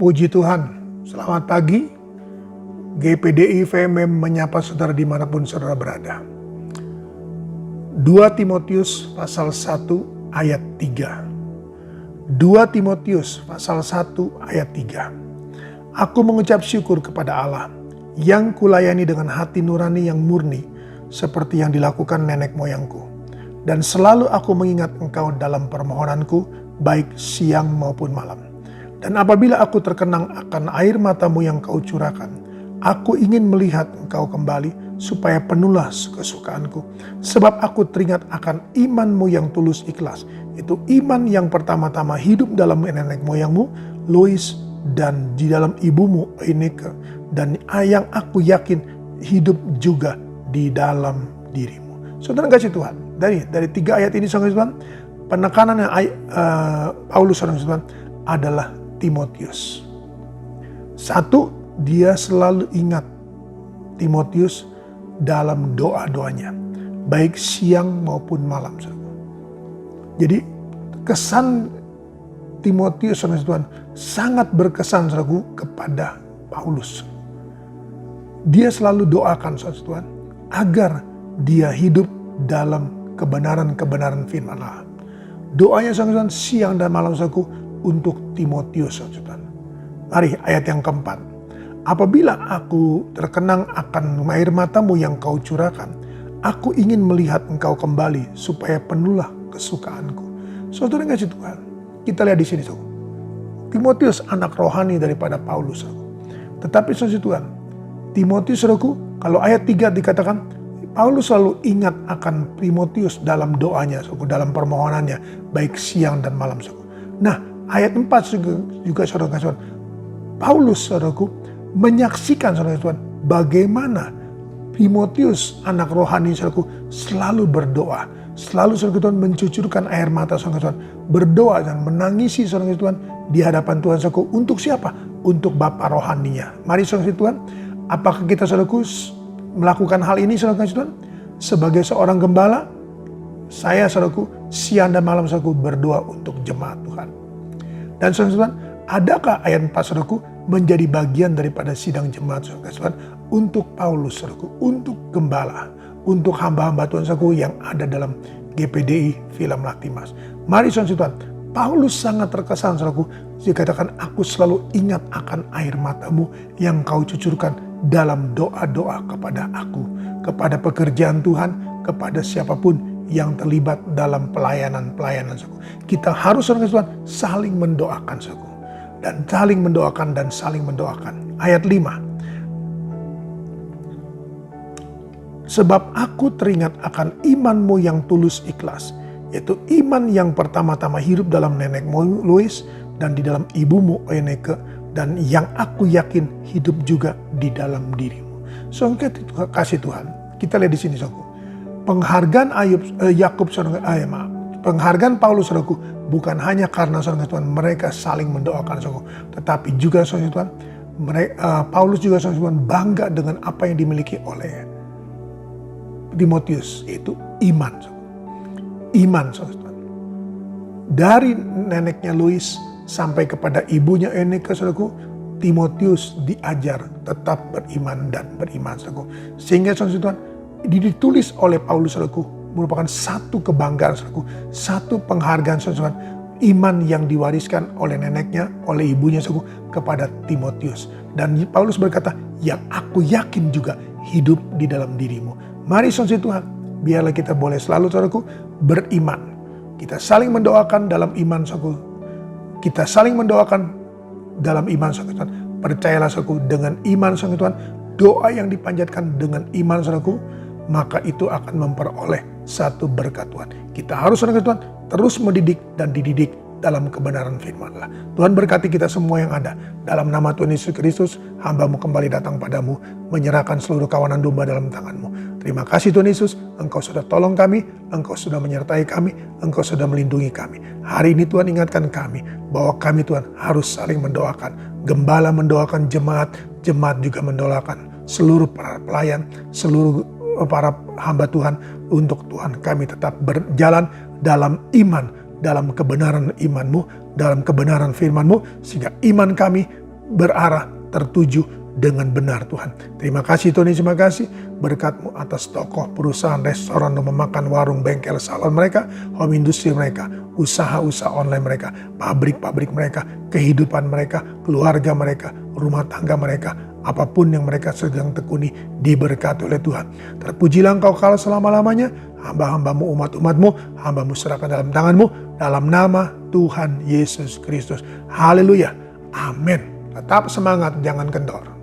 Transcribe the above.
Puji Tuhan, selamat pagi. GPDI VMM menyapa saudara dimanapun saudara berada. 2 Timotius pasal 1 ayat 3. 2 Timotius pasal 1 ayat 3. Aku mengucap syukur kepada Allah yang kulayani dengan hati nurani yang murni seperti yang dilakukan nenek moyangku. Dan selalu aku mengingat engkau dalam permohonanku baik siang maupun malam. Dan apabila aku terkenang akan air matamu yang kau curahkan, aku ingin melihat engkau kembali supaya penuhlah kesukaanku. Sebab aku teringat akan imanmu yang tulus ikhlas. Itu iman yang pertama-tama hidup dalam nenek moyangmu, Lois, dan di dalam ibumu, Eunike. Dan yang aku yakin hidup juga di dalam dirimu. Saudara kasih Tuhan, dari 3 ayat ini saudara Tuhan, penekanan yang Paulus saudara Tuhan adalah Timotius. 1, dia selalu ingat Timotius dalam doa-doanya, baik siang maupun malam. Jadi kesan Timotius Tuhan sangat berkesan kepada Paulus. Dia selalu doakan Tuhan agar dia hidup dalam kebenaran-kebenaran firman Allah. Doanya Tuhan siang dan malam untuk Timotius. Mari ayat yang keempat. Apabila aku terkenang akan air matamu yang kau curahkan, aku ingin melihat engkau kembali supaya penuhlah kesukaanku. Saudara kasih Tuhan, kita lihat di sini. Timotius anak rohani daripada Paulus. Tetapi saudara Tuhan, Timotius kalau ayat 3 dikatakan, Paulus selalu ingat akan Timotius dalam doanya, dalam permohonannya, baik siang dan malam. Nah, ayat 4 juga saudara Tuhan, Paulus saudaraku menyaksikan saudara Tuhan bagaimana Timotius anak rohani saudaraku selalu berdoa, selalu saudara Tuhan mencucurkan air mata saudara Tuhan, berdoa dan menangisi saudara Tuhan di hadapan Tuhan saudaraku. Untuk siapa? Untuk Bapa rohaninya. Mari saudara Tuhan, apakah kita saudaraku melakukan hal ini saudara Tuhan? Sebagai seorang gembala, saya saudaraku siang dan malam saudaraku berdoa untuk jemaat Tuhan. Dan saudara Tuhan, adakah ayat 4 saudaraku menjadi bagian daripada sidang jemaat saudara Tuhan untuk Paulus saudaraku, untuk gembala, untuk hamba-hamba Tuhan saudaraku yang ada dalam GPDI Film Laktimas. Mari saudara Tuhan, Paulus sangat terkesan saudaraku, dikatakan aku selalu ingat akan air matamu yang kau cucurkan dalam doa-doa kepada aku, kepada pekerjaan Tuhan, kepada siapapun yang terlibat dalam pelayanan-pelayanan saudaraku. Kita harus saudara Tuhan saling mendoakan saudaraku. Dan saling mendoakan dan saling mendoakan. Ayat 5. Sebab aku teringat akan imanmu yang tulus ikhlas. Yaitu iman yang pertama-tama hidup dalam nenekmu Lois dan di dalam ibumu Eunike. Dan yang aku yakin hidup juga di dalam dirimu. Saudara kasih Tuhan. Kita lihat di sini saudaraku. Penghargaan penghargaan Paulus saudaraku bukan hanya karena saudara Tuhan mereka saling mendoakan saudaraku, tetapi juga saudara Tuhan Paulus juga saudara Tuhan bangga dengan apa yang dimiliki oleh Timotius, yaitu iman. Iman saudara Tuhan. Dari neneknya Lois sampai kepada ibunya Eunike saudaraku, Timotius diajar tetap beriman dan beriman saudaraku. Sehingga saudara Tuhan ditulis oleh Paulus saudaraku merupakan satu kebanggaan saudaraku, satu penghargaan saudara, iman yang diwariskan oleh neneknya, oleh ibunya saudaraku kepada Timotius. Dan Paulus berkata, yang aku yakin juga hidup di dalam dirimu. Mari saudara Tuhan, biarlah kita boleh selalu saudaraku beriman. Kita saling mendoakan dalam iman saudaraku. Kita saling mendoakan dalam iman saudara Tuhan. Percayalah saudaraku, dengan iman saudara Tuhan, doa yang dipanjatkan dengan iman saudaraku, maka itu akan memperoleh satu berkat Tuhan. Kita harus saudara Tuhan terus mendidik dan dididik dalam kebenaran firman Allah. Tuhan berkati kita semua yang ada. Dalam nama Tuhan Yesus Kristus, hamba-Mu kembali datang padamu, menyerahkan seluruh kawanan domba dalam tangan-Mu. Terima kasih Tuhan Yesus, Engkau sudah tolong kami, Engkau sudah menyertai kami, Engkau sudah melindungi kami. Hari ini Tuhan ingatkan kami, bahwa kami Tuhan harus saling mendoakan. Gembala mendoakan jemaat, jemaat juga mendoakan seluruh para pelayan, seluruh para hamba Tuhan, untuk Tuhan kami tetap berjalan dalam iman, dalam kebenaran iman-Mu, dalam kebenaran firman-Mu, sehingga iman kami berarah, tertuju dengan benar Tuhan. Terima kasih Tuhan, terima kasih berkat-Mu atas tokoh, perusahaan, restoran, rumah makan, warung, bengkel, salon mereka, home industri mereka, usaha-usaha online mereka, pabrik-pabrik mereka, kehidupan mereka, keluarga mereka, rumah tangga mereka, apapun yang mereka sedang tekuni, diberkati oleh Tuhan. Terpujilah Engkau kala selama-lamanya, hamba-hambamu, umat-umatmu, hambamu serahkan dalam tanganmu, dalam nama Tuhan Yesus Kristus. Haleluya. Amin. Tetap semangat, jangan kendor.